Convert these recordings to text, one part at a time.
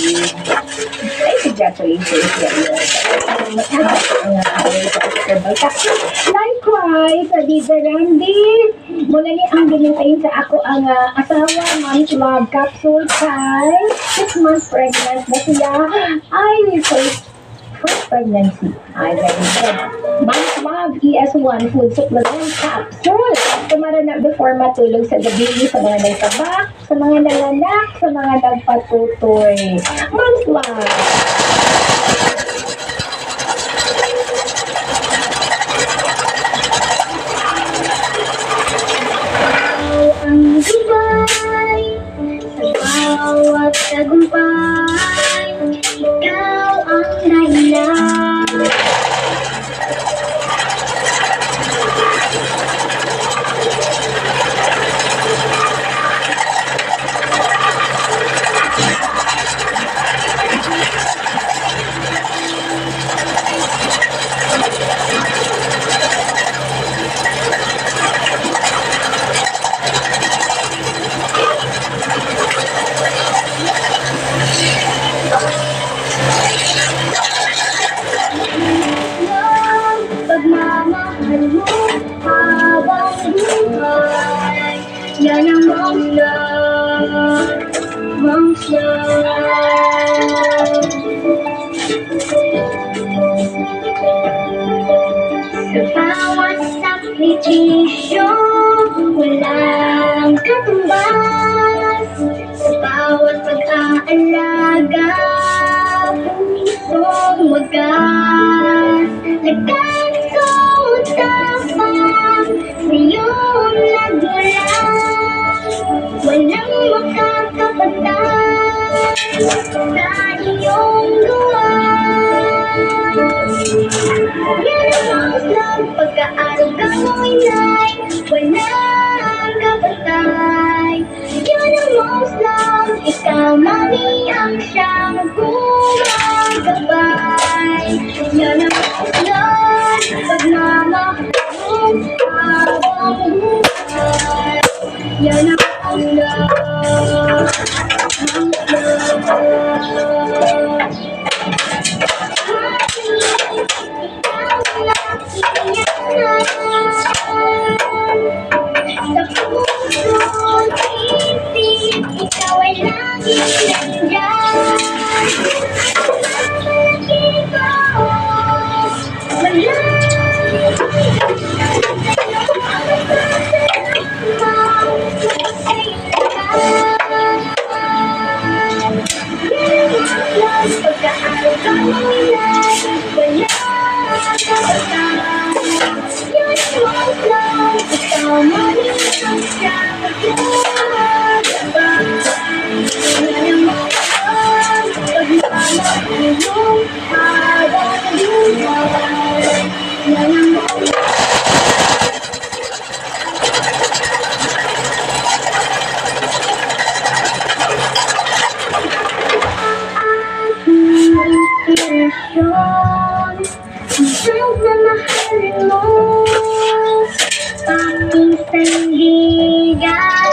Ay, congratulations sa iyo. Mataas ang likewise, Dida Randy. Mula ni ang binintayin sa ako ang asawa, Mom's Love Capsule kay 6 months pregnant na siya. Ay, first pregnancy. Ay, very good. Mom's Love ES1 Food Supplement Capsule. Tumara na before matulog sa gabi sa mga nagtabak, sa mga nanganak, sa mga nagpatutoy. Mom's Love. Ang gubay sa bawat tagumpay, ikaw ang dahilan. Pagmamahal mo habang buhay, yan ang Mom's Love, Mom's Love. Sa bawat sakripisyo, walang katumbas. Sa bawat pag-aalaga, pusong wagas. Nagkakong tapang sa iyong nagulang, walang makakapatay sa iyong gawas. Yan ang Mom's Love, pagka-aruga mo inay, walang kapatay. Yan ang Mom's Love, ikaw mami ang siyang gumagabay. Yan ang Mom's Love, pagmamahal mo habang buhay. Yan ang Mom's Love, Mom's Love. Sa puso't isip, ikaw ay laging nandyan. Malaki ko, wala. Pagka-araw ka mong inay, wala kapatay. Yan ang Mom's Love, ikaw mami ang siyang gumagabay. Yan ang Mom's Love, pagmamahal mo habang buhay. Yan ang Mom's Love. Inspirasyon, isang mamahalin mo, aking sandigan.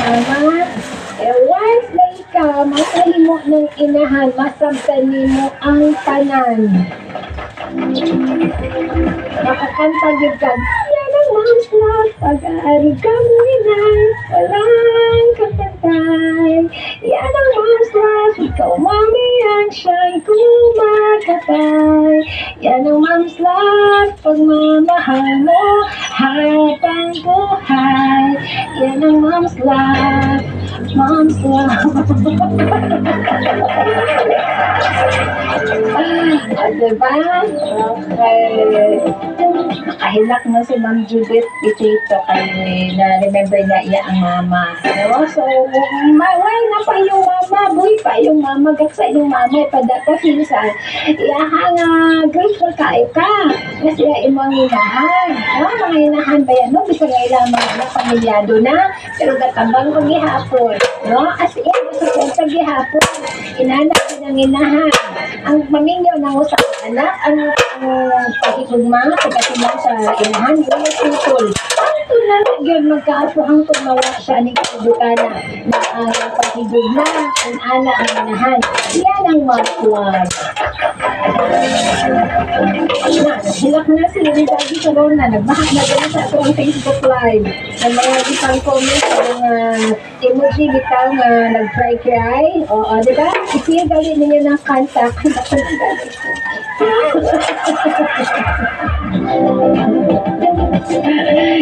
Salamat. Once na ikaw, masalimo ng inahan, masabtan mo ang tanan. Makakanta yun ka. Yan ang Mom's Love, pag-aari ka mo inay, walang kapatay. Yan ang Mom's Love, ikaw mami ang siyang kumakatay. Yan ang Mom's Love, pagmamahal mo habang buhay. Yan ang Mom's Love. Mom's love. Diba? Okay. Nakahilak na si Ma'am Judith Pitito kay na-remember na iya ang mama. No? So, why na pa yung mama? Buhay pa yung mama. Gaksa yung mama. Padata sinsan. Iyahang grateful kayo ka. Kasi imong inahan. No? Mga inahan ba yan? No? Bisa nga ilamang na pamilyado na. Pero gatabang kong gihapon. No? As in, sa gihapon. Inanak din ang inahan. Ang pamilya ng usap anak, ang pagigugma, pagkatimang sa inahan, yung tutol. Ito na, yun, magkaapo ang tumawa siya ni Kadukana na ang pagigugma, ang ana ang inahan. Yan ang magkuwag. Hilak na si Rizal di Corona, nagbahak na doon sa ato ang Facebook Live. Ang mga bitang comment sa mga emoji bitang nag-cry-cry. O, diba? Isiya gali ninyo ng kanta.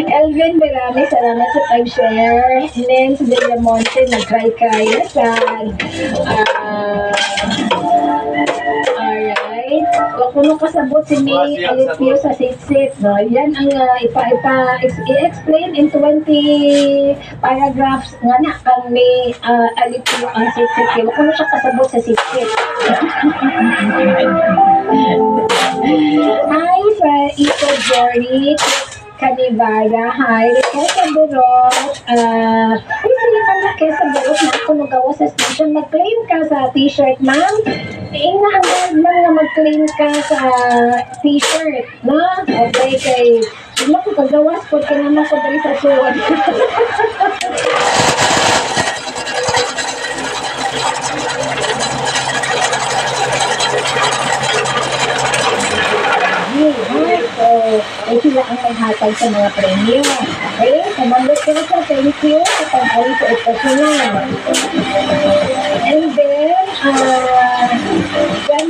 Elvin Berami, salamat sa pag-share. Nens Villamonte, nag-cry-cry na sad. Alright. Kung kasabot si May Alipio sa sit-sit, no? Yan ang i-explain in 20 paragraphs nga na kang May Alipio ang sit-sit. Kung siya kasabot sa sit-sit. Hi sa Ito Jory Kanibara. Hi, Kesa Burot. Sila ka na Kesa Burot na ako magawa sa station. Mag-claim ka sa t-shirt, ma'am. Inaangad lang na mag-claim ka sa t-shirt, no? Okay, kay sila ko kagawas po ka naman ko dali sa suwad. So, ay sila ang maghatag sa mga premyo. Okay? Kamandot ko sa thank you sa pag-ali sa okasyonan. And then, yan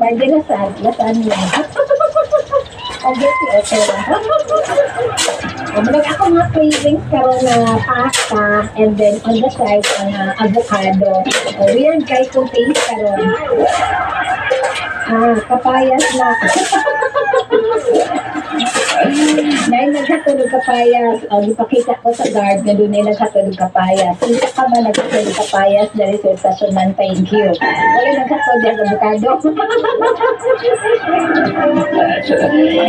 pwede lasaan yan. Okay, okay. But ako nga cravings karon na pasta and then on the side avocado. Weird guys kung taste karon. Papayas na. Dahil nagkatulog kapayas, ipakita ko sa guard na doon ay nagkatulog kapayas. Kita ka ba nagkatulog kapayas dahil sa stasyon ng thank you. Wala nagkatulog ang avocado.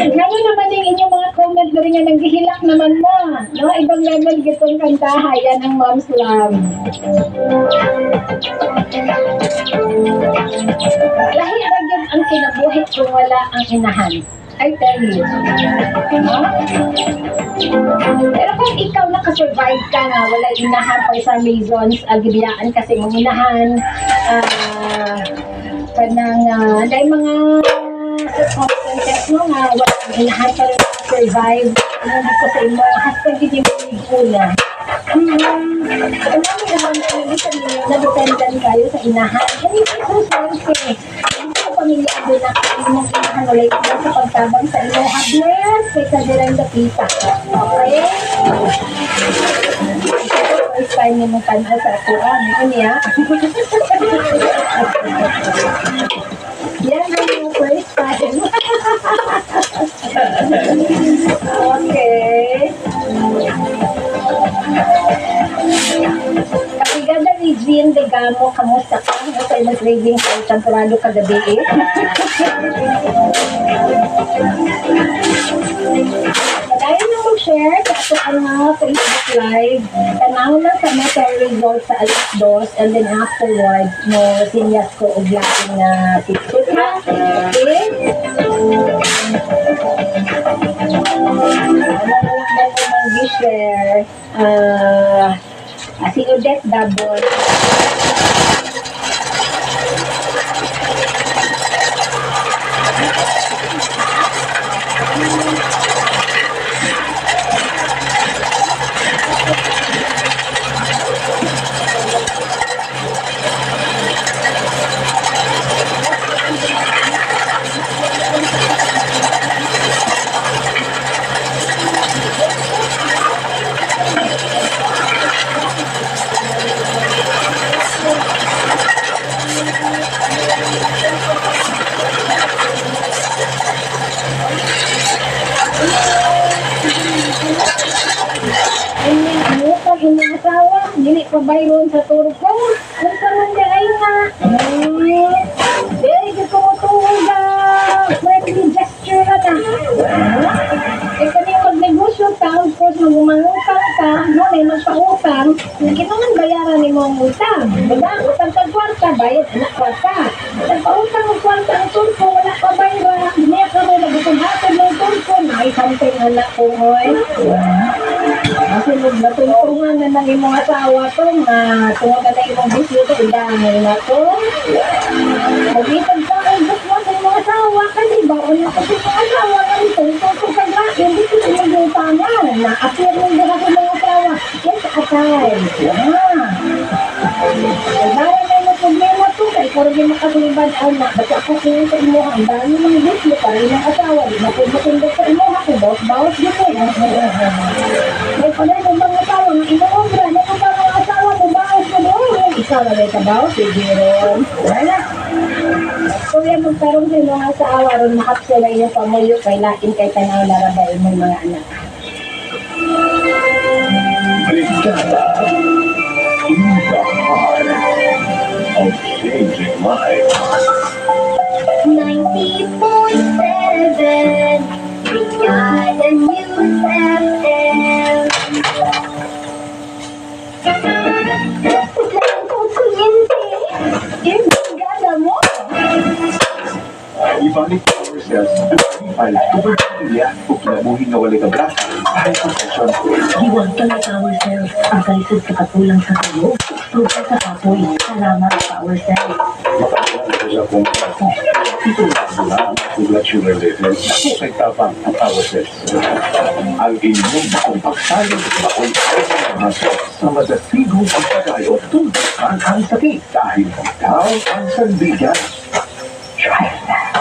Ngayon naman yung inyong mga comment na rin nga naghihilak naman mo. No? Ibang level gitong kantaha. Yan ang mom's love. Lahi agad ang kinabuhit kung wala ang inahan. I tell you. Pero kung ikaw nakasurvive ka nga, wala inahan for some reasons, agibiyaan kasi mong inahan, kanang, dahil mga circumstances mo nga, wala inahan ka rin survive, hindi ko sa imo, hashtag hindi mo una. Alam mo naman, sa ninyo, na-dependan kayo sa inahan. Hindi ko swerte. Pamilyado na kayo ng inahan ulit na sa pagtabang sa ilo. Bless kay Kadirang Dapita. Okay? First time niyo mong panahal sa Quran. Ito niya. Yan ang yung first time. Okay. Kapigada ni Jean Degamo, kamusta ka? Sa imong trading sa Chantorado kagabi eh. Dahil na mag-share sa ato ang mga Facebook Live, tanaw lang sa meta results sa alas 2 and then afterwards, no, sinyas ko og laking na tiktok na. Okay? Mag-share. Si Odette Dabon. Ano pa inyong asawa? Dili pa bayron sa turko? Kung kaman niya ay nga. Dili ko tuwag na. Friendly gesture na ta. Kani magnegosyo ta, of course, magumangutang ka, no, may magpautang, kailangan bayaran ni mo ang utang. Diba? Utang ka kwarta, bayad anak kwarta. Nagpautang ang kwarta ang turko, wala pa bayra. Niya ka mo nagutang-hatid ng turko, may something anak ko, hoy. Kasi natulungan na ng imong asawa to, tuwag ka na imong bisyo to, idangan na to. Magitag ka ang gusto sa imong asawa, kasi ba, wala ko sa imong asawa, kasi ito ka ba, hindi ko sa imong utangan, na-appear ng gana sa imong asawa, yes, atay. Dara na yung problema to, kaya kung rin makasulibad, anak, ba't ako kaya sa imo, ang dami ng bisyo, para imong asawa, di matindot sa imo, ako, bawas dito, may pala yung mga asawa, ng ibang obra, na kung mga asawa, mabawas mo doon. Ikaw na may kabawas, sige ron. Wala. Kung yan magkaroon sa mga asawa, ron makapsula yung pamuyo, kay laking kay tanaw larabay mo mga anak. Brigada in the heart of changing lives. 90.7 Brigada News FM. Yung brigada mo? Ibalik ourselves to verify tubig pamilya o kinabuhin na wali kabla kahit profesyon. Iwan ka na ourselves ang kalisod sa kapulang sa tulo. Tupa sa kapoy, salamat sa ourselves. Mapagkakas ko sa kung ito lang congratulate level kay tapang ang ourselves. Ang inyong bakong pagsaling at bakong pagsaling sa madasigong pagkakayo tulad ang sakit dahil ikaw ang sandigan. Try that.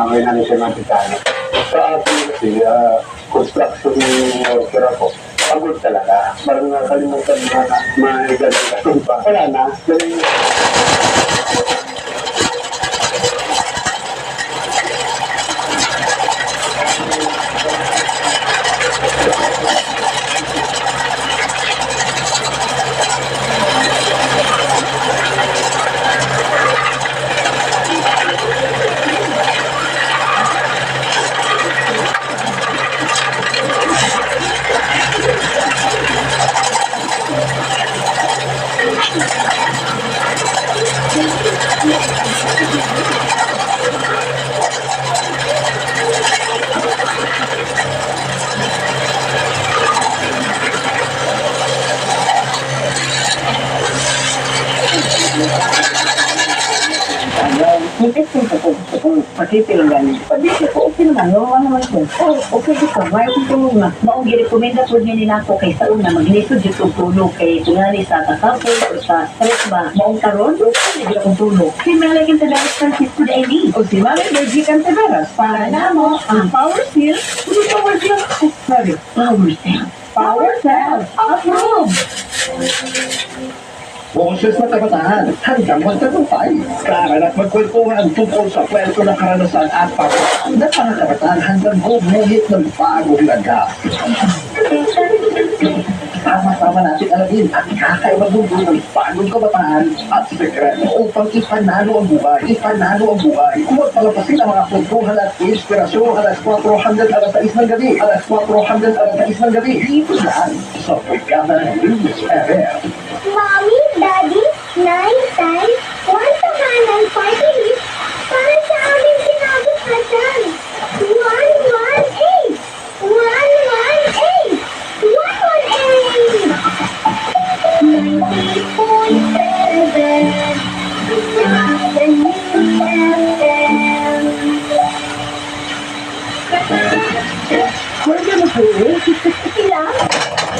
May namin siya nakitano. Sa ating kasi, construction worker ako. Pagod talaga. Parang nakalimutan na maigalang pa. Wala na. Nag-testing ko kung makitilangan. Pag-isip ko, okay naman, nawawa naman ko. Okay ka, mayroon kong tulong na. Maong girekomenda po niya nila ako kay sa una, mag-inisod yung tulong kay tungali sa takapol o sa stress ba. Maong karon, okay, nagila kong tulong. Si Melay Cantaveras Francisco de Amy o si Melay Virgie Cantaveras para na mo ang Power Seal. Power Seal? Sorry, Power Seal. Power Seal. Approve! Boses na kabataan, hanggang magtagumpay. Kaaral at magkwentuhan tungkol sa kwento ng karanasan at pagkakaan ng mga kabataan hanggang gumuhit ng bagong lagas. Sama-sama natin alamin ang kakaibang mundo ng bagong kabataan at sekreto upang ipanalo ang buhay. Ipanalo ang buhay. Huwag palapasin ang mga kwentuhan at inspirasyon alas 400 alas 6 ng gabi. Alas 400 alas 6 ng gabi. Dito yan sa Brigada News FM. Mommy, Daddy, 9 times 1,040 para sa aming kinabukasan. 118! 118! 118! Sila?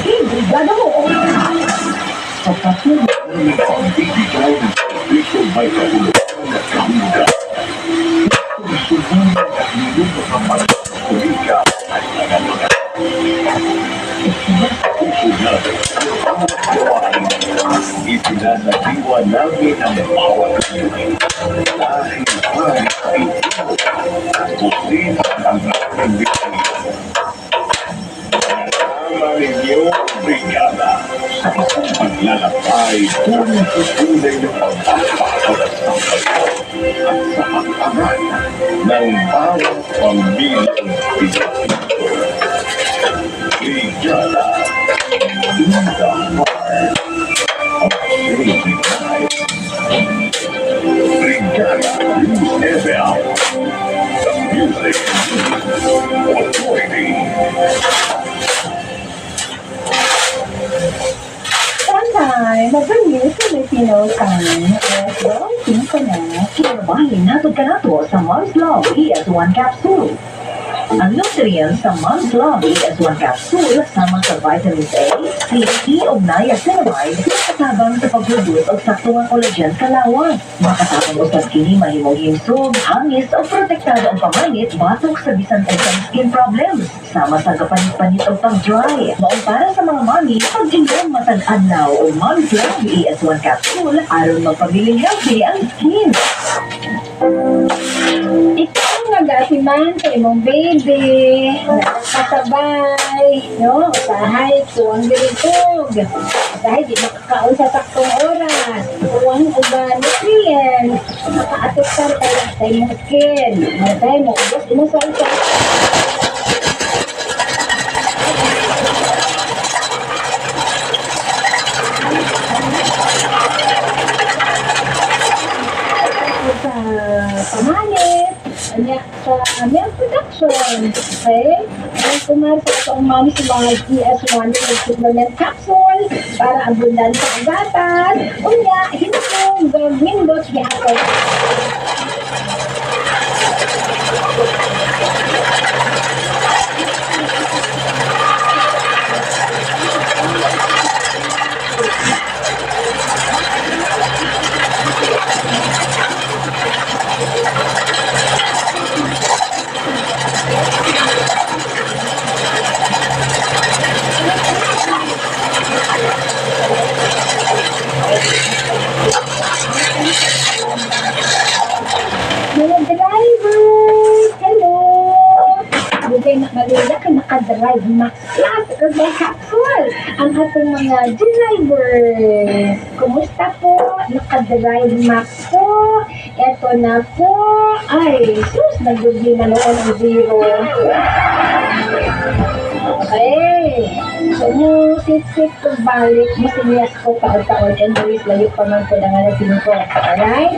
Hindi, gada mo. Sa pasin, Ang ibigay ng servisyo may kahulugan at kahulugan. Susubukan at nilunod ng mga kuliga at nangalaga. Usunod ang gawain. Ipinanatiwa namin ang bawat iyong dahil ay ito. Pusin ang aking bigay. Kasama ninyo, brigada. Sa isang paglalakbay, tunay sa tunay na pagpapakalas ng kayo at sa hangganan ng bawat pamilyang Pilipino. Brigada, in the heart of Philippine life. Brigada News FM, the music authority. Time of the new Filipino time is relating ko na. kinabahin natod ka na to sa Mom's Love ES1 Capsule. Ang nutrients sa Mom's Love ES1 Capsule sama sa vitamins A, C, E o niacinamide kasabang sa pag-produce o saktong ang collagen sa lawas. Makatapang usap kini mahimong himsog, hangis o protektado ang pamanit batok sa bisan sa skin problems. Sama sa kapanit-panit o pag-dry. Maong para sa mga mami, pag-inom matag-adlaw o Mom's Love ES1 Capsule aron magpabiling healthy ang skin. Ikaw nga gasiman sa imong baby. Nakakasabay. No? Usahay, tuwang diritog. Usahay, di makakaon sa saktong oras. Tuwang uba nutrients. Makaatukar tayo sa imong skin. Matay mo, ubos mo sa usa. Sa pamalit, anya sa milk production. Okay? Ang kumar sa itong Mom's Love ES1 supplement capsule para abundan sa agatan. Unya, hinapong gawindot gihapon. Mga drivers! Hello! Bugay na malula ka naka-drive Max Plus Herbal Capsule. Ang atong mga drivers. Kumusta po? Naka-drive Max po. Eto na po. Ay, sus, nagdugli na noon ang zero. Okay. So, mo sit-sit ko balik, masinyas ko taon-taon, and always layo pa man ko na nga natin ko. Alright?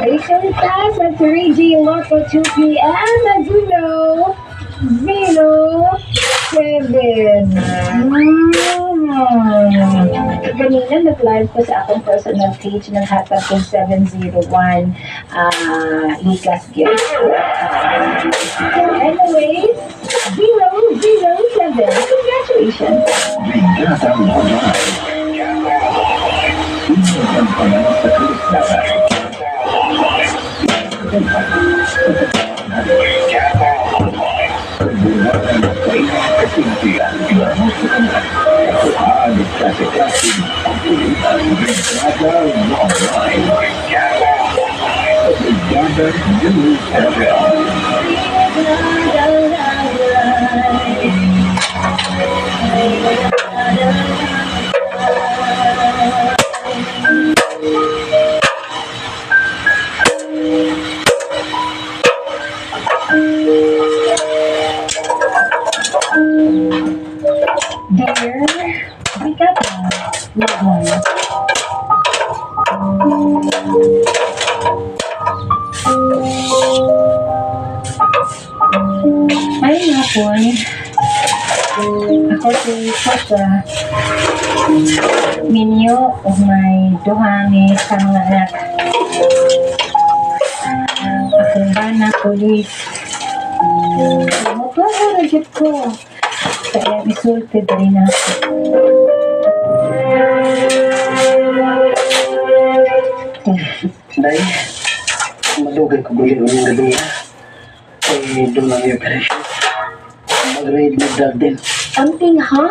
Station time at 3G Local 2 p.m. As you know, 07. Ganina, nag-live ko sa akong personal page ng hatag kong 701 Lucas Gift. Anyways, 007. Congratulations. Brigada Online. Sunod ang panahon sa kaligtasan. Brigada Online. Buwan ng kailangan kasintihan. Inamusukan at katuhaan sa klaseng pagkulitan. Brigada Online. Brigada Online. Brigada News FM. Dear, Brigada, love one. Ay, hapon. Ako si Sasha. Minyo o may duhangi sa mga anak. Akong bana, polis. Sumot para jud ko. Kaya resulted rin na. Day, madugay ko guli ng gabi na. Eh, doon lang yung operation. Mag-raid na dad din. Amping ha?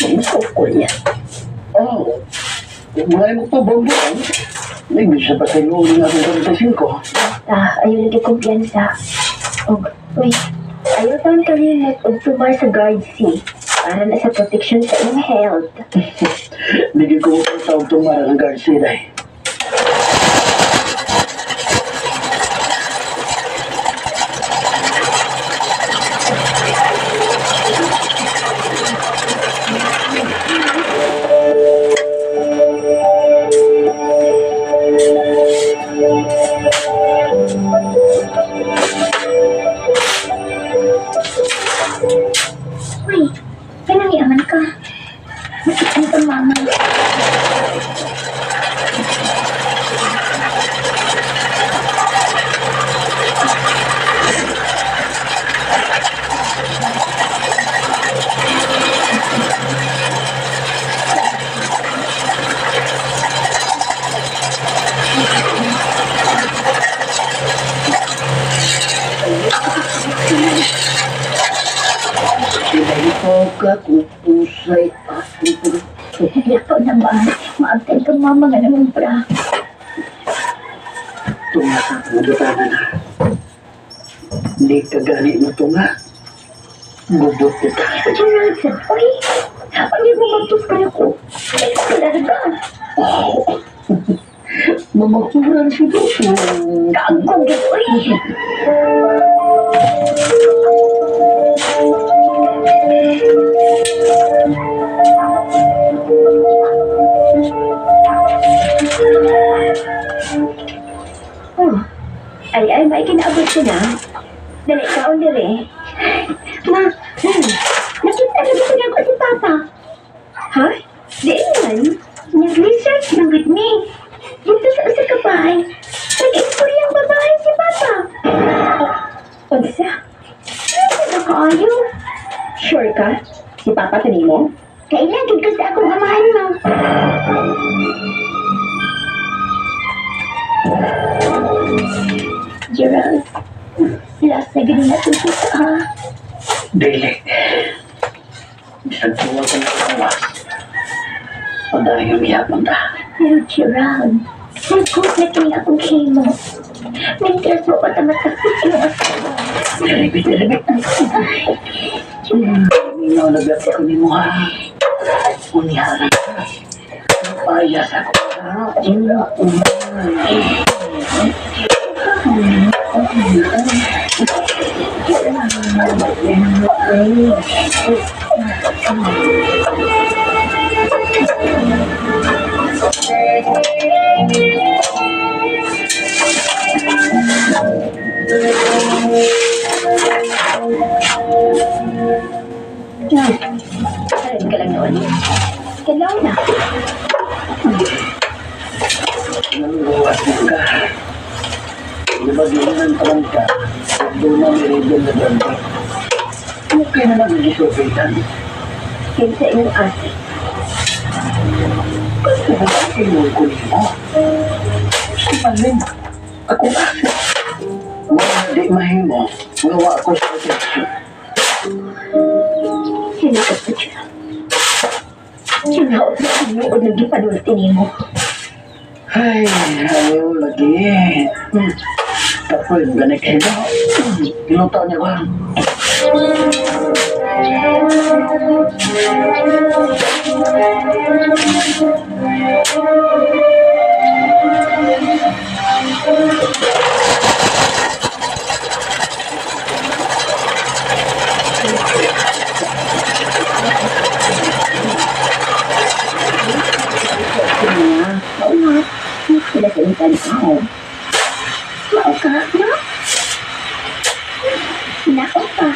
Ang kukul niya. Oh, wala mo pa bombo. May bisa pa sa loob ng ating kontasyon ko. Ayaw lagi kumpiyansa. Uy, ayaw taon kalimot og tumar sa guard C para na sa protection sa iyong health. Bigyan ko sa taong tumara ng Garcia, Day. Uy, pinangiaman ka. Makikin ka, mama. Pinaipoka kung pusay ako. Ito naman. Maagtay ka, mama, nga naman pra. Tunga sa pagdutana na. Hindi ka gani mo tunga. Gubot kita. Gerald, uy. Pag mo magtus ka na ko. Talaga. Oh, mamakuran si Doso. Gagong gito, uy. Ay, may kinaabot ko na. Dali, kaon dali. Ma, nakita na ko na ko si Papa. Ha? Di naman. Nag-research lang with me. Dito sa usa ka bahay. Nag-istorya ang babae si Papa. Unsa? Nakaayo. Sure ka? Si Papa sa mo? Kailan gid ka sa akong amahan mo. Gerald, last na ganun na tuto ka, ha? Dili. Isang tuwa ka na kawas. Padayon yapon ta. Pero Gerald, nag-cook na kini akong chemo. Mintas mo pa tamasakit yung asawa. Dalibit. Minaw na biyak ako ni mo ha. Uniharan ka. Payas ako ha. Karin ka lang noon. Kailaw na. Naluwas mo ka. Lumagyan ng trangka. Doon na niregyan na trangka. Okay na lang nag-isopitan. Kinsa iyong ate. Kasi nag-inuwi ko nila. Si Malin, ako kasi. Mga di mahimo, gawa ako sa protection. Sinakot ko siya. Sinaot na sinuod ng gipanulti mo. Ay, ayaw lagi. Tapoy, ganik ito. Pinuto niya ko. Sila sa insan ako. Mao ka, no? Nako pa.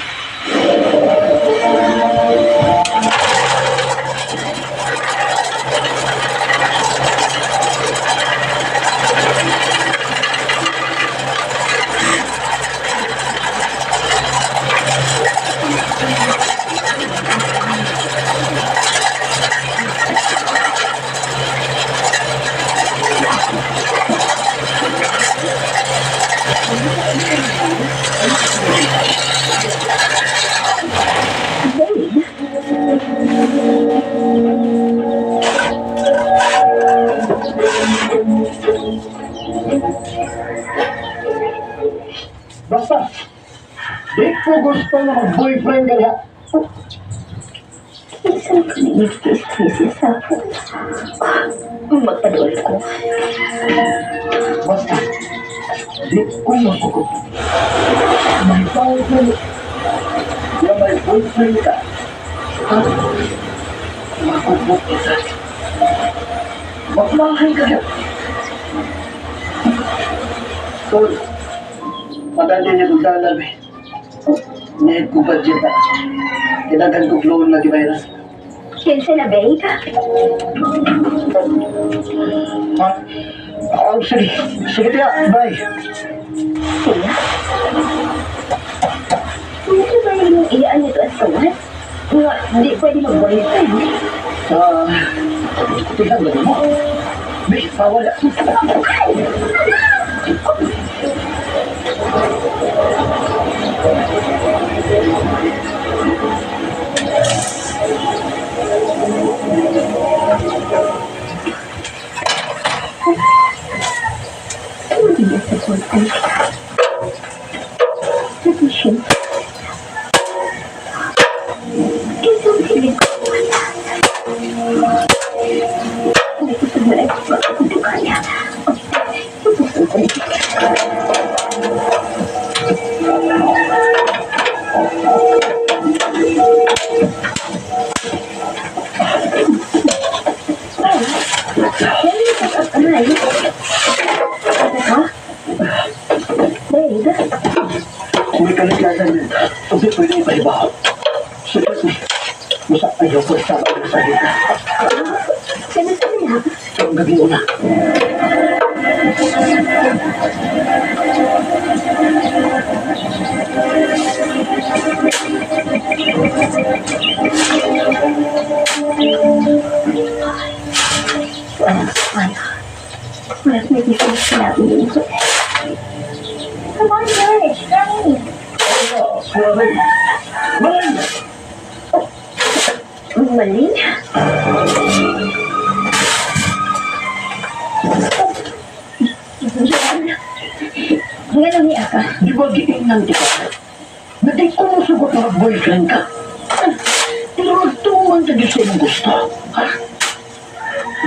Basta, di ko gusto na mag-boyfriend ka na. Minsan ko nag-stress sa ako. Magpadool ko. Basta, di ko magugot. May boyfriend na may boyfriend ka. Ha? Magugot ka. Magmahay ka na. Tol, madali niya kong dalag eh. Need ko budget na. Kailangan ko loan na di bayran. Kinsa na, babe? Ha? Oh, sige. Sige tiya, bye. Siya? Hindi ba yung iyaan nito at tuwan? Nga, hindi pwede mag-boyfriend. Tingnan ba mo? May pawala. Ano din sa boyfriend? Tradition. Kinsa ang piling ko? Hindi ko sa malay ko sa kanya. Pupusin ko niya. May kalaglagan yun. Hindi pwede iba-iba. Sige, basta ayaw ko sa ako sa dito. Ang gabi una. Mas may isang sinabi nito. Come on, guys. Rami. Suwari. Maling! Mali? Ngayon niya ka. Di ba giingnan kita? Na di ko masugot na boyfriend ka. Pero magtungan ka di sa iyong gusto. Ha?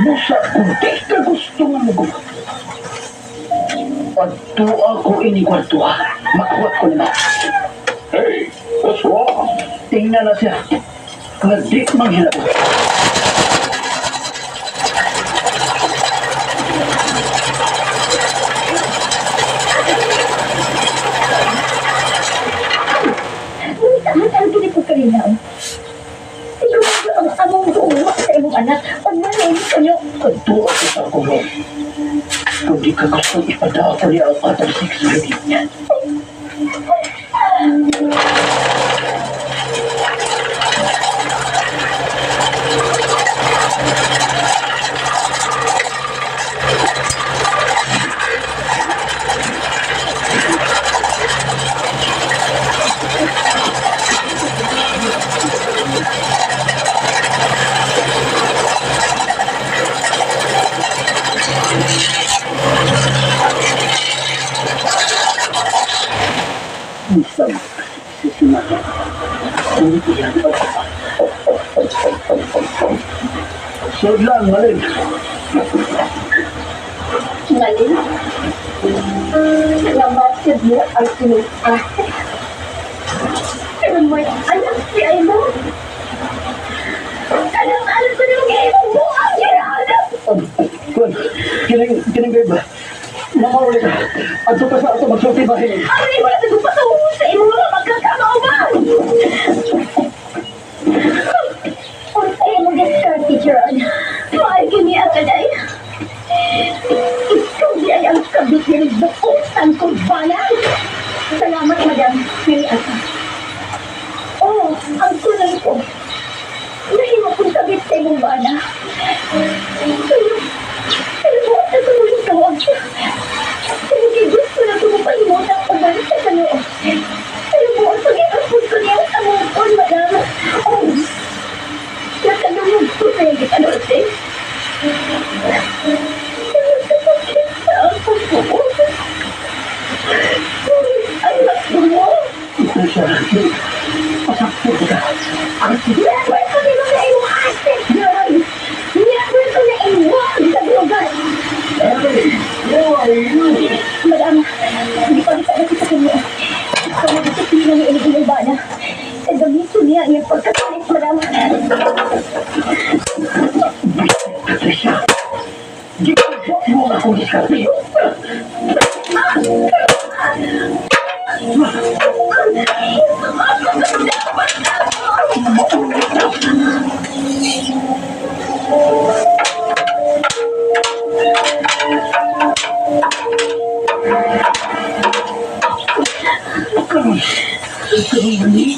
Busa kung di ka gusto nga mo. Pagto ako inikwarto ha. Makuha ko na. Hey, what's wrong? Tingnan na siya. Nga di manghilap. Ang ganito ka rin na. Siguro ang among gumawa sa imong anak. Pag nalayin ko niyo. Pagto ako sa kulo. Kung di ka gusto ipadaan ko niya ang other 6 ready. Minsan, sisimula. Hindi yan pa. Sod lang, maling. Ngayon, namatid mo ang sinungasin. Pero may anak si Aimo. Alam ko nang iyong buhang ginaanak. Kun, kining ba? Namawali ka. Ato ka sa ato magsulti bahin. Ang di mo na nagpapatawag sa iyong mga magkakamauban. Kung tayo mag-start, teacher, mahal ka niya ka day. Ikaw di ay ang kabit ng bukutan ko bayan. Salamat, madam. May asa. Oh, ang tunay ko. Nahimo kong kabit sa iyong bana. Pero buhat na tuloy tawag siya. Pero di gusto na tumupalimutan ko ba sa kanyang Alam mo, ang pag-ikapod ko niya sa mukon, madam. Oh, nakalunod ko na yung gipanorte. Nagkasakit sa ako po. Anak mo. Patricia, pasakit ka. Never ko nila na iwas. Never ko na iwas sa lugar. Emily, who are you? Madam, hindi pa kita na sa kanya. Kaya disiplina niya iniiba na. Sa gamito niya ang pagkakalit, madam. Patricia, di ko mo akong diskarte.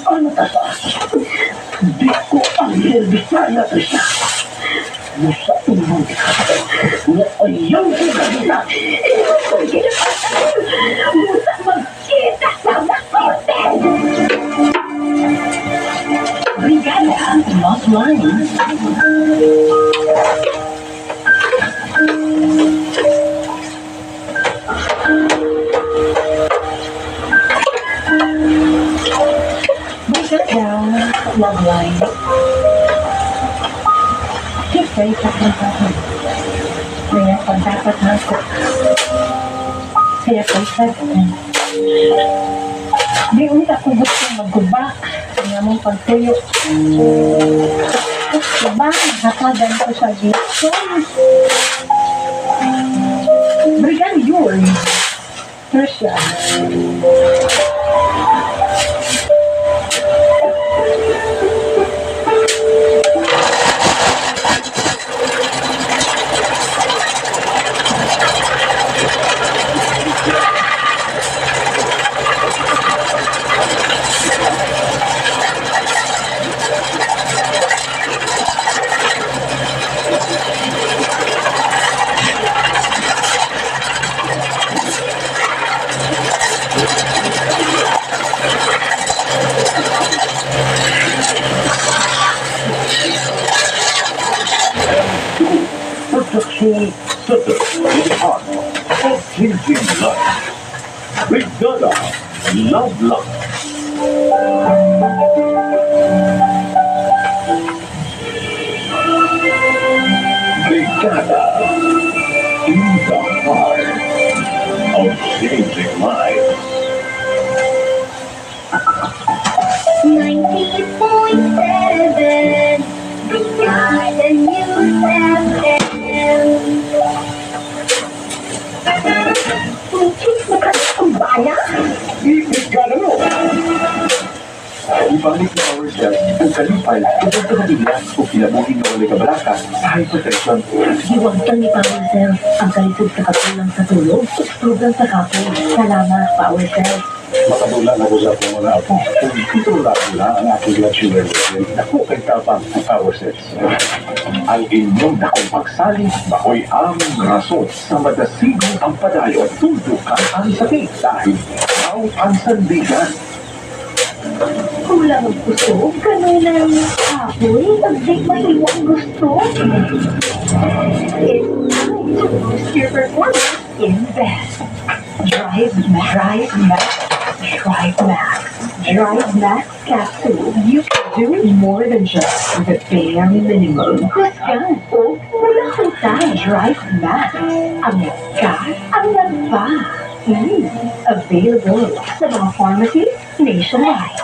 Ano ka sa? Di ko ang herbisaya ka siya. Musa umang na ayaw ko kanina. Musa magkita sa makote! Brigada, not mine. Brigada, love line. Siyempre, pagkakataon. Kaya pagdapat ako. Kaya pagkakataon. Di ulit ako gusto mag-gubak. Kaya mong pagtuyo. Diba? Nakakagan ko sa dito. Brigan yun. Tersia. Production Center in Art of Changing Life. Brigada Love Life. Brigada in the heart of changing lives. 90.7 Brigada News FM. Punchis na ka ng bala? Brigada mo! Ibalik na ourselves ang kalipay tungkol sa pamilya o kinabuhin na walay kabalaka sa hypertension. Iwag kang ni Power Cells. Ang kalisod sa kapulang sa tulog. Program sa kapo. Salamat, Power Cells. Makadula na ko sa akong mga apo. Kung kontrolado na ang aking blood sugar level, naku kay tapang ang power sets. Ang inyong dakong pagsali, bakoy aming rason sa madasigong ang padayon, tundukan ang sakit dahil tao ang sandigan. Kulang ang gusto. Ganun ang apoy. Pag-break mahiwa ang gusto. It's time to boost your performance in best. Drive Max capsule. You can do more than just the bare minimum. Husgan o mula sa Drive Max. Ang nagka, ang nagpa. Available sa mga pharmacies nationwide.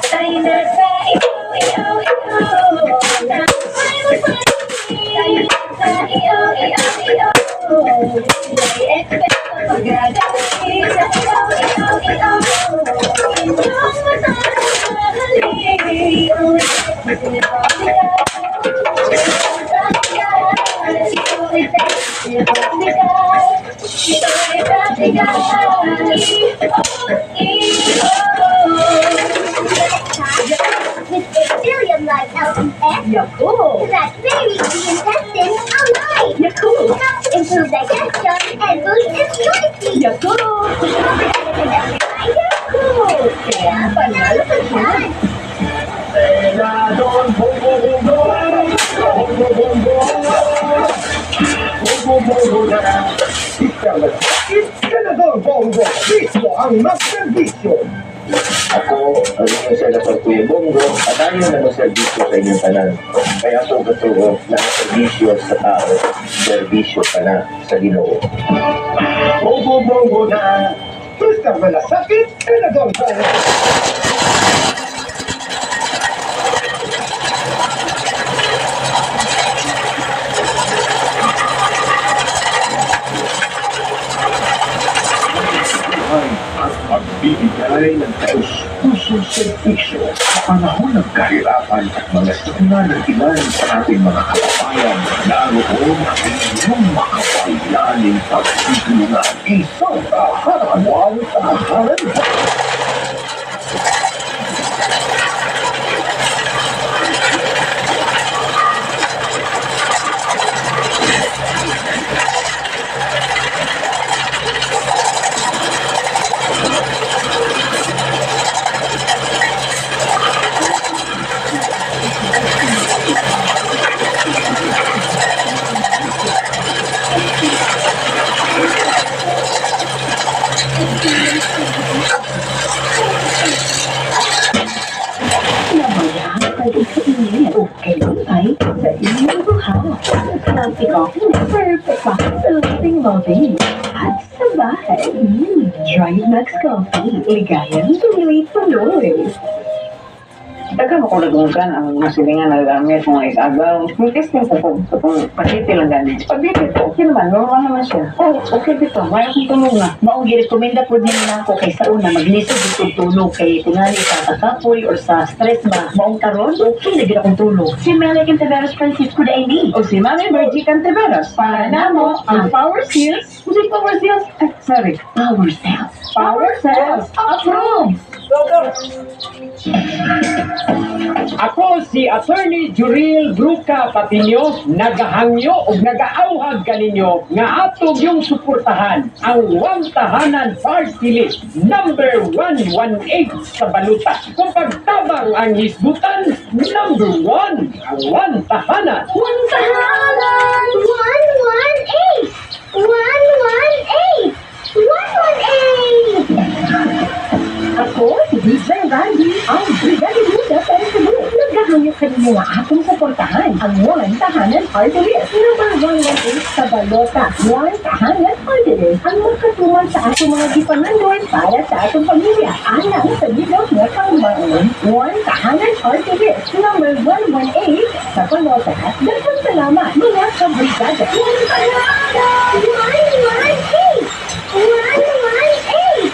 With Bacterium like LPS, Yaku! that very the intestine alive. Yaku! Helps improve digestion and boost immunity. Yaku! Yaku! Panalo ka dyan. Senador Bongo, Bongo, Bongo, Bongo na. Senador Bongo, mismo ang magserbisyo. Ako, ang inyong Senator Kuya Bongo, at ayaw na mag-servisyo sa inyong tanan. Kaya ako katuro na servisyo sa tao, servisyo ka na sa Ginoo. Bongo, Bongo na. Mr. Malasakit, Senador Bongo. At magbibigay ng taus-pusong servisyo sa panahon ng kahirapan at mga sakuna ng ilan sa ating mga kababayan na roon ang inyong makapailaning pagtitulungan. Isang tahanan ang tahanan. Okay, ay sa inyo ha. Healthy coffee, perfect pa. Something loving. At sa bahay, Drive Max Coffee. Ligayang tuloy-tuloy. Dagan ako nagunggan ang masilingan na gamit mga ikagaw. Testing ko kung pasiti lang ganin. Pag dito, okay naman, normal naman siya. Oh, okay dito, may akong tulong na. Maong girekomenda po din na ako kay sa una, maglisod dito tulong kay tingali sa kakapoy or sa stress ba. Maong karon, okay na gina akong tulong. Si Melanie Canteveros Francisco Daini o si Mami Virgie Canteveros. Para na mo ang Power Skills. Hindi Power Skills? Sorry. Power Cells. Power Cells. Approved! Ako si Attorney Juril Bruca Patinyo, nagahangyo o nagaawhag kaninyo nga atong yung suportahan ang One Tahanan Party List number 118 sa baluta. Kung pagtabang ang hisbutan, number 1 ang One Tahanan. One tahanan! 118! 118! 118! Ako, si DJ Randy, ang Brigada Luta para sa Blue. Naghahanyo kanina nga atong suportahan ang One Tahanan Party List number 118 sa balota. One Tahanan Party List ang magkatungan sa atong mga gipanandon para sa atong pamilya. Alang sa bidok na kaumbaon. One Tahanan Party List number 118 sa balota. Daghang salamat mga kabrigada. One Tahanan! 118! 118!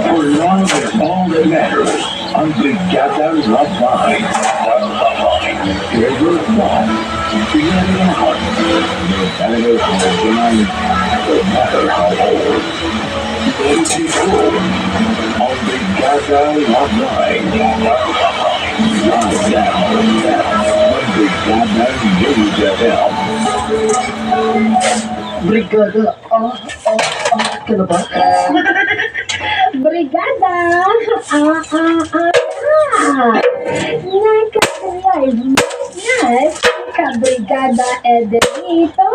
For love is all that matters. Ang Brigada Love Line. Ever love. Bigyan ng heart. Talaga sa nagsinan. No matter how old. Easy cool. Ang Brigada Love Line. Love now. Ang Brigada News FM. Brigada, kano ba? Brigada! Naka-drive Max ka-Brigada Edenito!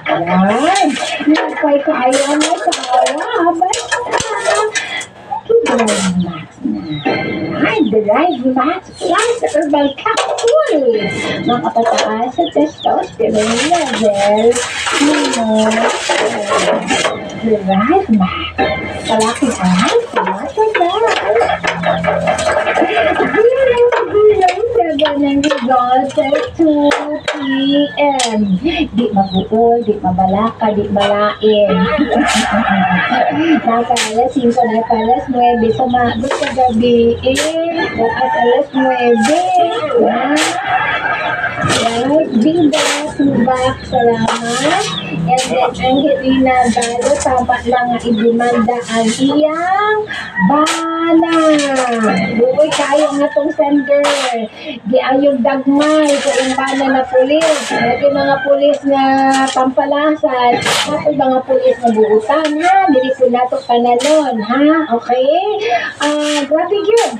Yan! Nagkay-kaya mo sa awa! Basta! Drive Max na! Ay, Drive Max Plus Herbal Capsules! Makapataas sa testosterone level. Drive Max! Palaking ay, tumatanda. Bilang 7 ng result sa 2 p.m. Di mabuol, di mabalaka, di malain. Nasa alas 5 na alas 9. Sumagot sa gabi. At alas 9. Right? Bida, subak, salamat. And then, Angelina Galo, tama lang nga idemanda ang iyang bana. Buoy kayo nga tong sender. Di ayong dagmay sa yung bana na pulis. Lagi mga pulis nga pampalasan. At mga pulis na buutan, ha? Dili po nato panalon, ha? Okay? Grabe yun.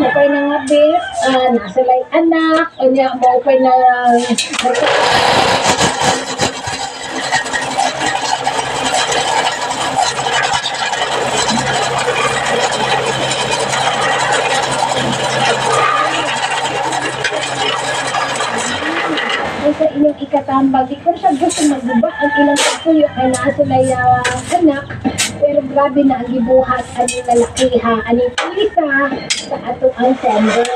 Mapay na nga bit. Nasa lay anak. Mapay na sa inyong ikatambag, ikaw siya gusto magbuba ang ilang kapuyo ay nasa lay anak. Pero grabe na ang gibuhat aning lalakiha, aning pilita sa atong ang sender.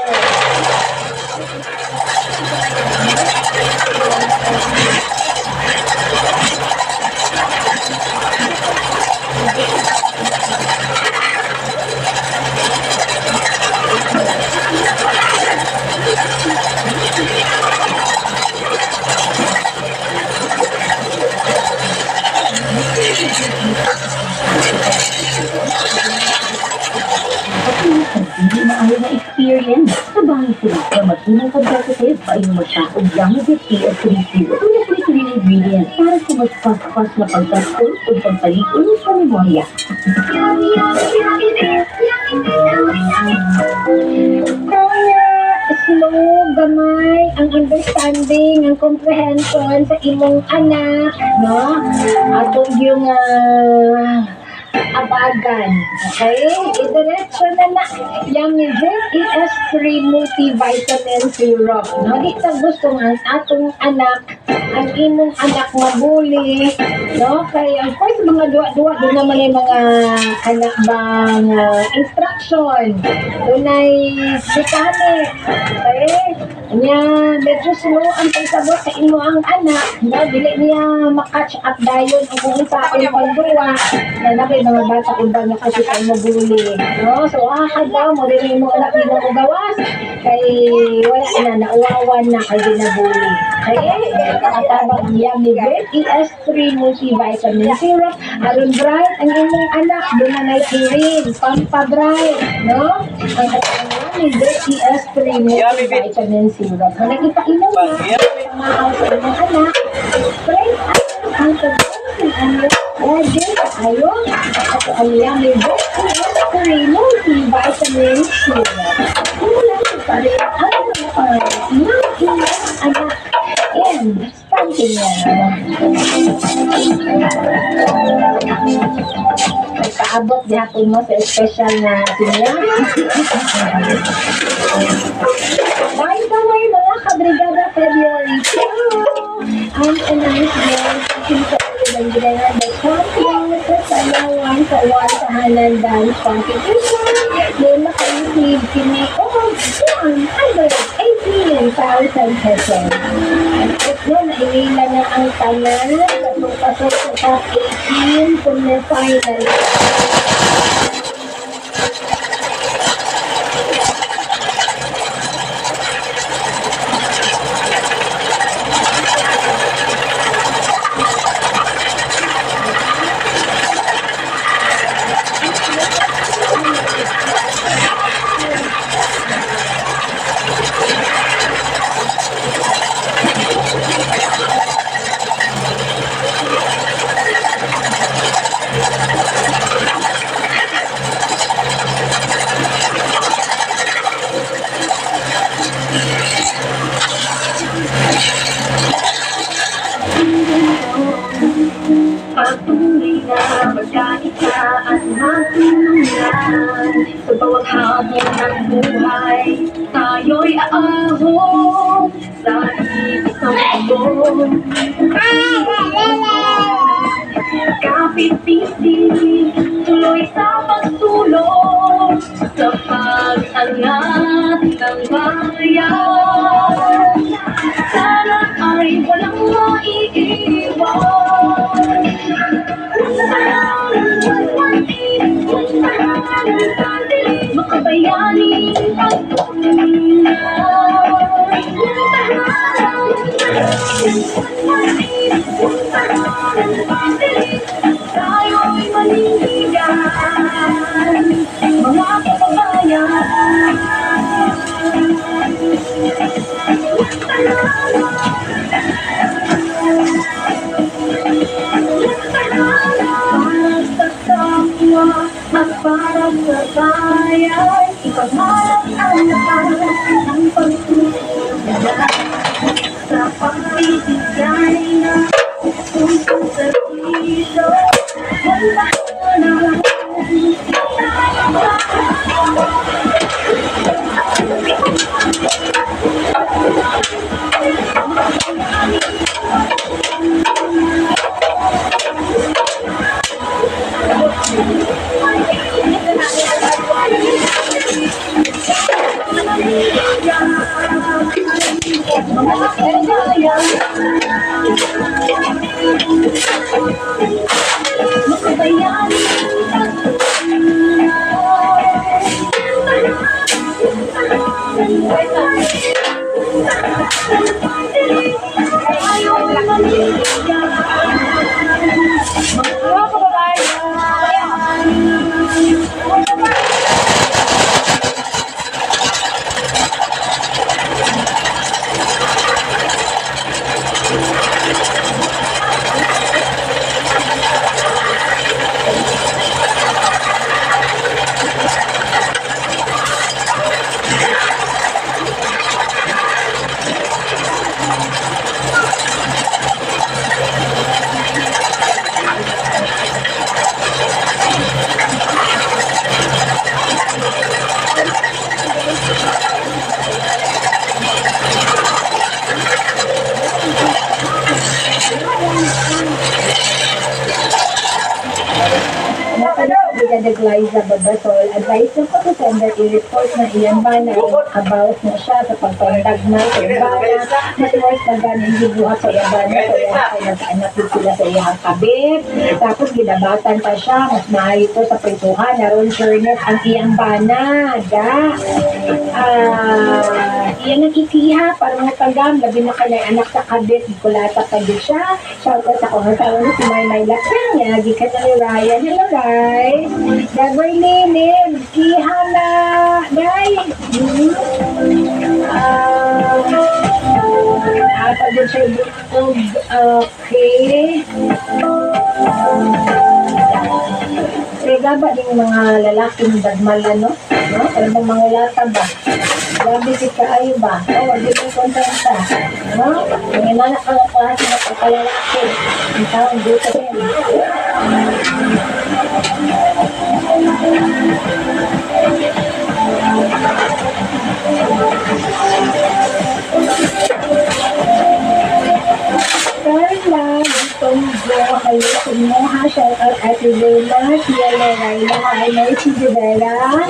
Hindi maayo na experience. Sa bahay sila, kaya mag-inang pagkakasayag pa yung magsaog lang na beauty at creative. Una po ito rin ingredients para sa mas fast-fast na pagkakasol o pagpalikon sa memorya. Slow, gamay, ang understanding, ang comprehension sa imong anak, no? Atong yung abagan. Okay? Idiretso na na. Yamizet ES3 multivitamin syrup. No? Di ta gusto nga ang atong anak, ang imong anak mabuli. No? Kaya, of course, mga duwa-duwa, doon naman yung mga anak bang instruction. Doon ay mechanic. Okay? Kanya, medyo slow ang pagsabot sa imo ang anak. No? Dili niya makatch up dayon ang kung sa yung pagduwa na nabay mga bata ubang na kasi kayo mabuli. No? So, daw mo rin yung anak nila mo gawas. Kay wala na, nauwawan na kay ginabuli. Okay? Katabang Yummy Bread ES3 multivitamin syrup. Aron bright ang imong anak. Doon na naikirin. Pampabright. No? Ang Yummy Bread ES3 multivitamin syrup. Kung nagipainom na, pamahaw sa imong anak, spray ang pagkakas ang order ayo at ang Yummy Bread ES3 multivitamin syrup. Wala pa rin ang mga anak. And something nagpaabot dihapon mo sa special na sinya. By the way, mga kabrigada, February 2, ang announcement sa ilang ginagawa ng champion sa Salawan sa Wantahanan Dance Competition. Doon naka-receive kini of 118,000 pesos. At no, nailila na ang tanan sa pasok sa top 18 semi-final. Patuloy na magkaisa at matulungan sa bawat hamon ng buhay. Tayo'y aahon sa isang mundo. Kapit-pisik, tuloy sa pagsulong sa pag-angat ng bayan. Sana ay walang maiiwan. Magbayaning tayo'y manindigan, mga kababayan. At para sa bayan, ipagmalat ang lahat ng pagtutulungan sa pagbibigay na tungkol sa servisyo. Wala na Liza Babasol, advice ko sa sender i-report na iyan ba na about na siya sa pagpandag na sa ibana, mas worse na ganin gibuhat sa ibana, so yan ay nagkaanak din sila sa iyang kabit, tapos ginabatan pa siya, mas maayo ito sa prituhan, naroon sureness ang iyang bana, iyan nakikiha, parang matagam, labi na kanay anak sa kabit, ikulata pa din siya, shoutout ako nga sa si Maymay Lakyan niya, gikat na ni Ryan, hello guys, Dagoy Lilim, Kihana, guys. Ata din siya bukog, okay. Kaya ba din mga lalaking dagmala, no? Kaya ba mga lata ba? Grabe si kaayo ba? O, wag din yung kontenta. No? Yung inanak ka lang klase na pagkalalaki. Ang taong dito din. Carla, Tumbo, hello sa inyo ha, shout out Ate Bella, Tia Lorayla, ay may si Jibera,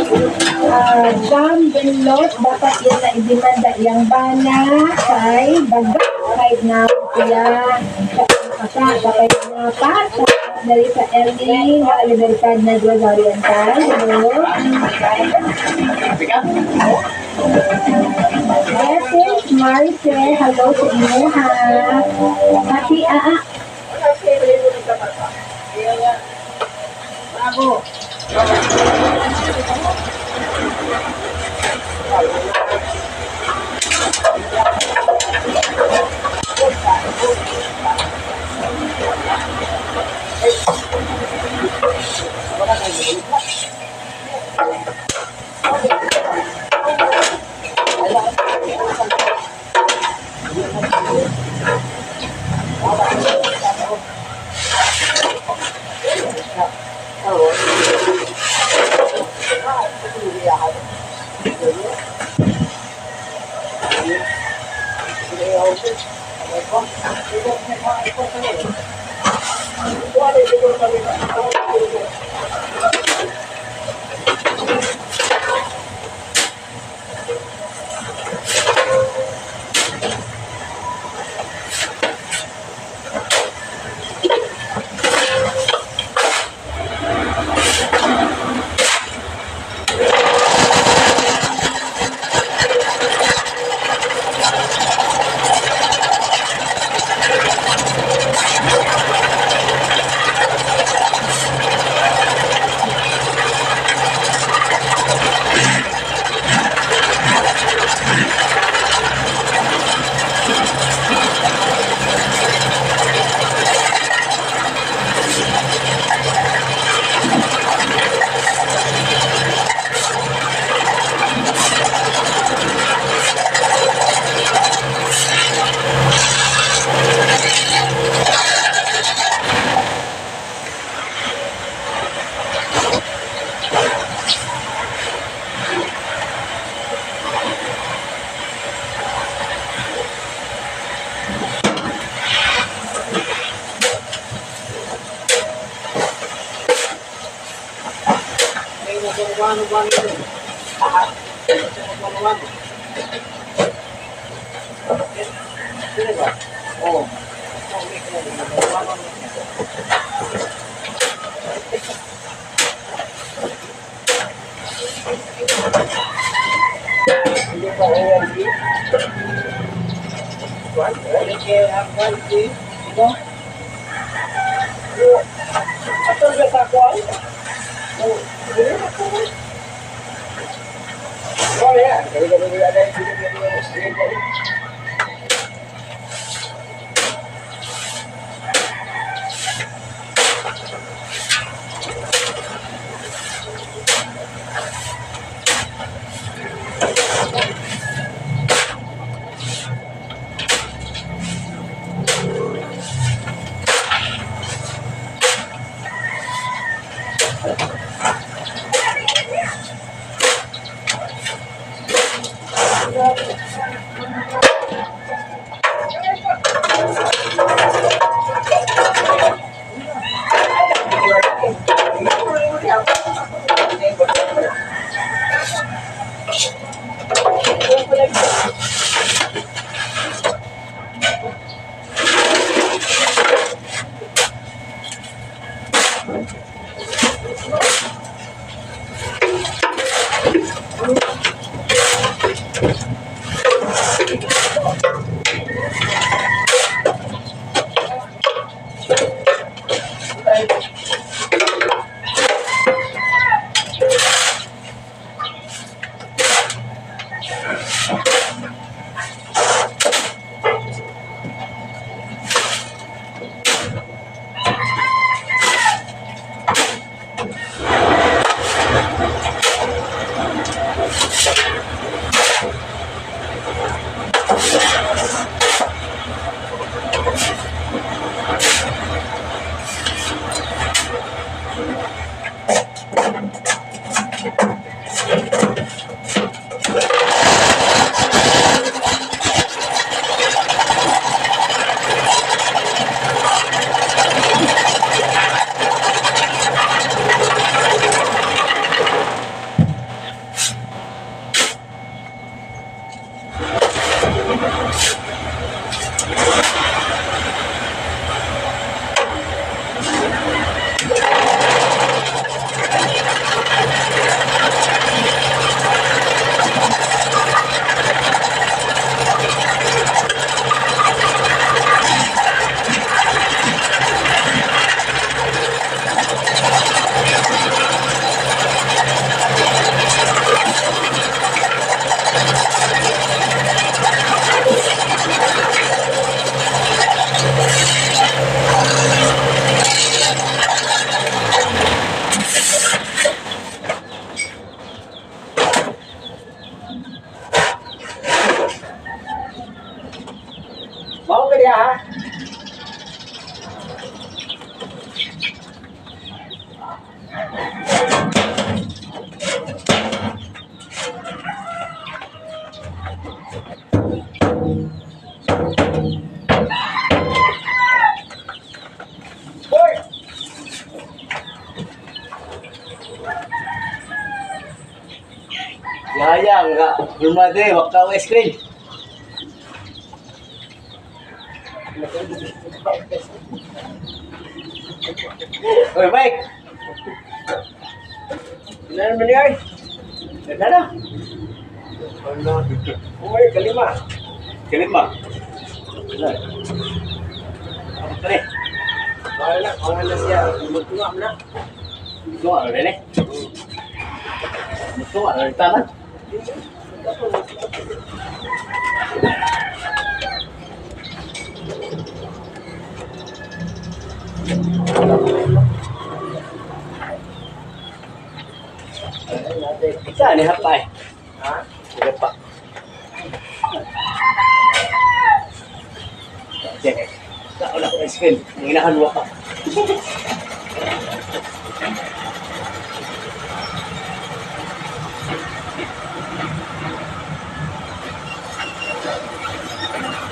Jam Benlot, dapat yan na idimanda yung bana, kay Baga, kahit na kuya, kaya na pa, dari sa LA, na Libertad na Dua Oriental, hello. Message, Marce, hello sa inyo ha. Happy, Bravo. Mau ke dia ha? Yaya, enggak. Belum ada waktu es krim. Oi, baik. Benar benar. Benar dah. Oh, kelima. Kelima. Benar. Apa tadi? Mana orang Malaysia bertuah mana? Bertuah ada ni. Bertuah ada di tanah. Saan ni hapay? Ha? Sige pa. Sige. Saan ako ice cream? Hinahanwa ka.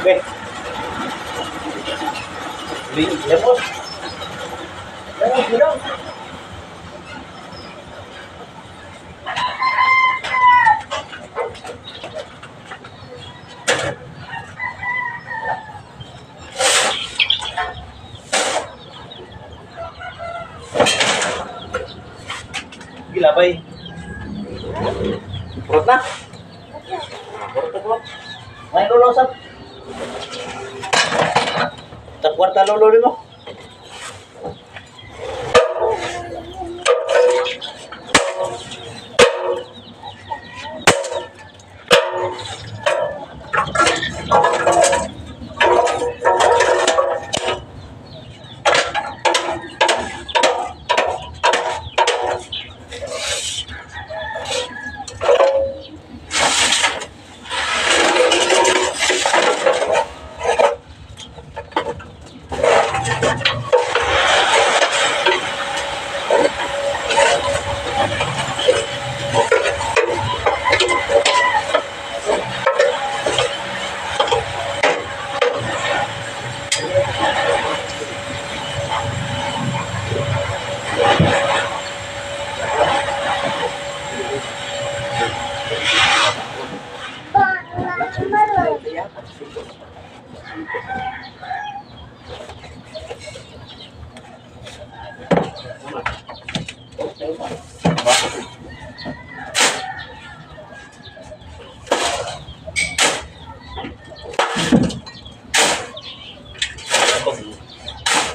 Be. Beli lemon. Lemon gudang. tinapay. Purot na. Purot na purot. May lolo sa. Sa kwarta lolo mo.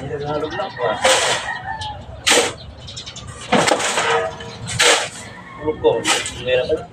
Naghalog lang po. Hulog ko. Meron ka lang.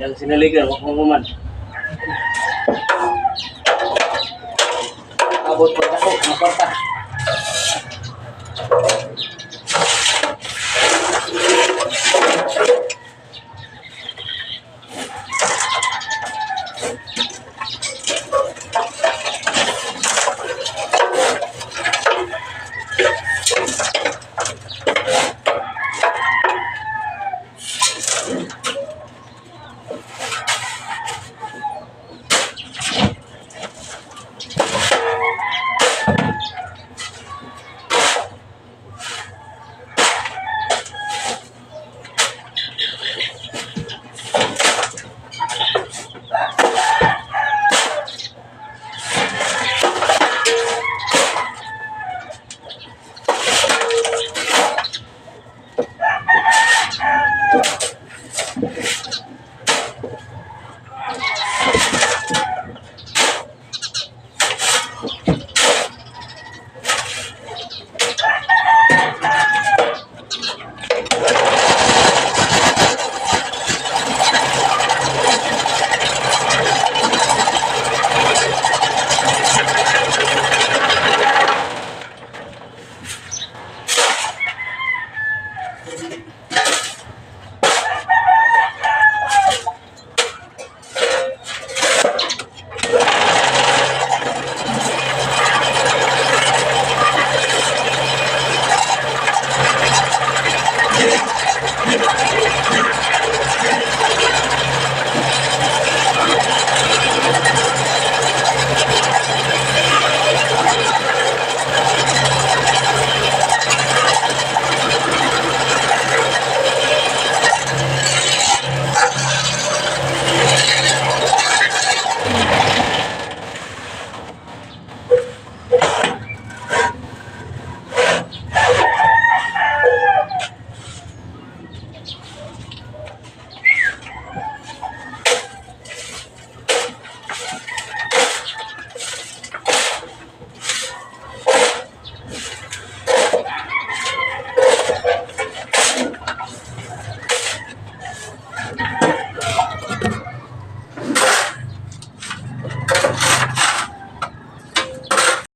Yang sinaligan, huwag mong uman. Abot pa ako, makorta. Patinyo.